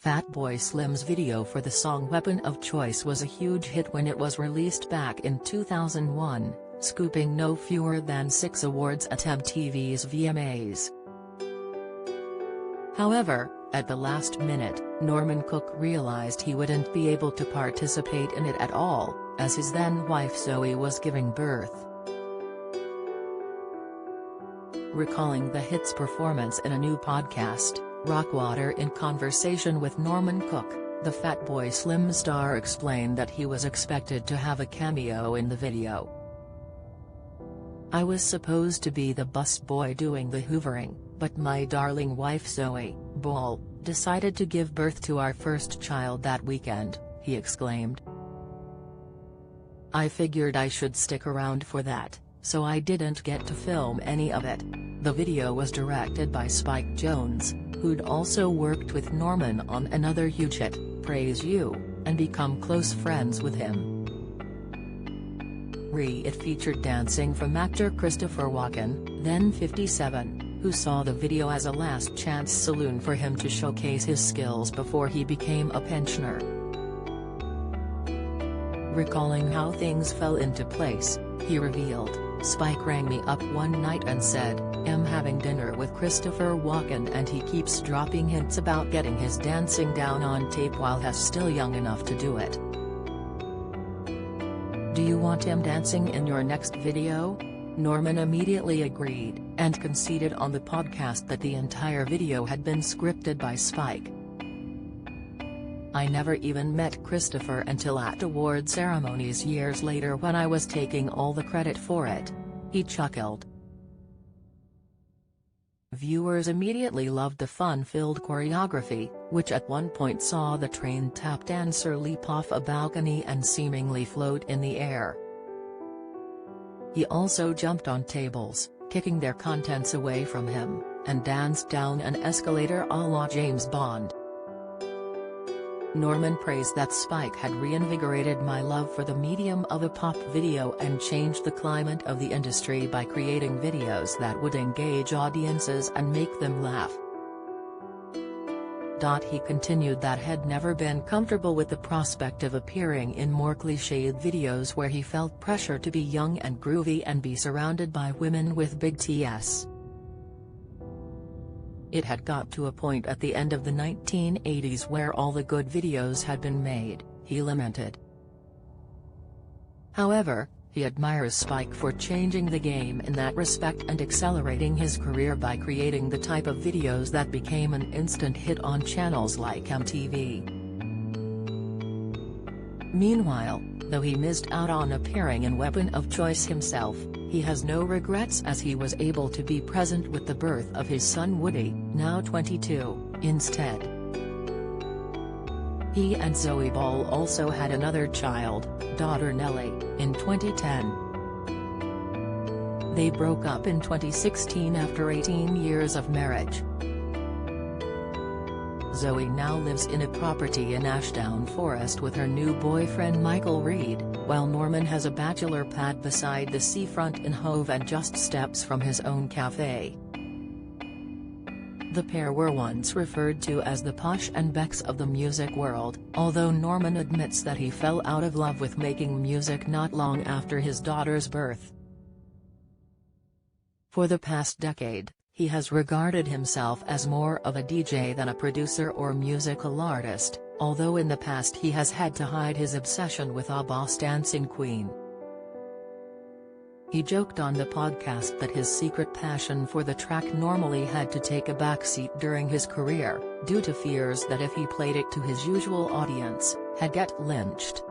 Fatboy Slim's video for the song Weapon of Choice was a huge hit when it was released back in 2001, scooping no fewer than 6 awards at MTV's VMAs. However, at the last minute, Norman Cook realized he wouldn't be able to participate in it at all, as his then-wife Zoe was giving birth. Recalling the hit's performance in a new podcast, Rockwater in Conversation with Norman Cook, the Fatboy Slim star explained that he was expected to have a cameo in the video. "I was supposed to be the busboy doing the hoovering, but my darling wife Zoe Ball decided to give birth to our first child that weekend," he exclaimed. "I figured I should stick around for that, so I didn't get to film any of it." The video was directed by Spike Jonze, who'd also worked with Norman on another huge hit, Praise You, and become close friends with him. It featured dancing from actor Christopher Walken, then 57, who saw the video as a last-chance saloon for him to showcase his skills before he became a pensioner. Recalling how things fell into place, he revealed, "Spike rang me up one night and said, 'I'm having dinner with Christopher Walken and he keeps dropping hints about getting his dancing down on tape while he's still young enough to do it. Do you want him dancing in your next video?' Norman immediately agreed, and conceded on the podcast that the entire video had been scripted by Spike. "I never even met Christopher until at award ceremonies years later when I was taking all the credit for it," he chuckled. Viewers immediately loved the fun-filled choreography, which at one point saw the trained tap dancer leap off a balcony and seemingly float in the air. He also jumped on tables, kicking their contents away from him, and danced down an escalator a la James Bond. Norman praised that Spike had reinvigorated my love for the medium of a pop video and changed the climate of the industry by creating videos that would engage audiences and make them laugh. He continued that had never been comfortable with the prospect of appearing in more cliched videos where he felt pressure to be young and groovy and be surrounded by women with big T's. It had got to a point at the end of the 1980s where all the good videos had been made, he lamented. However, he admires Spike for changing the game in that respect and accelerating his career by creating the type of videos that became an instant hit on channels like MTV. Meanwhile, though he missed out on appearing in Weapon of Choice himself, he has no regrets as he was able to be present with the birth of his son Woody, now 22, instead. He and Zoe Ball also had another child, daughter Nellie, in 2010. They broke up in 2016 after 18 years of marriage. Zoe now lives in a property in Ashdown Forest with her new boyfriend Michael Reed, while Norman has a bachelor pad beside the seafront in Hove and just steps from his own cafe. The pair were once referred to as the Posh and Becks of the music world, although Norman admits that he fell out of love with making music not long after his daughter's birth. For the past decade, he has regarded himself as more of a DJ than a producer or musical artist, although in the past he has had to hide his obsession with ABBA's Dancing Queen. He joked on the podcast that his secret passion for the track normally had to take a backseat during his career, due to fears that if he played it to his usual audience, he'd get lynched.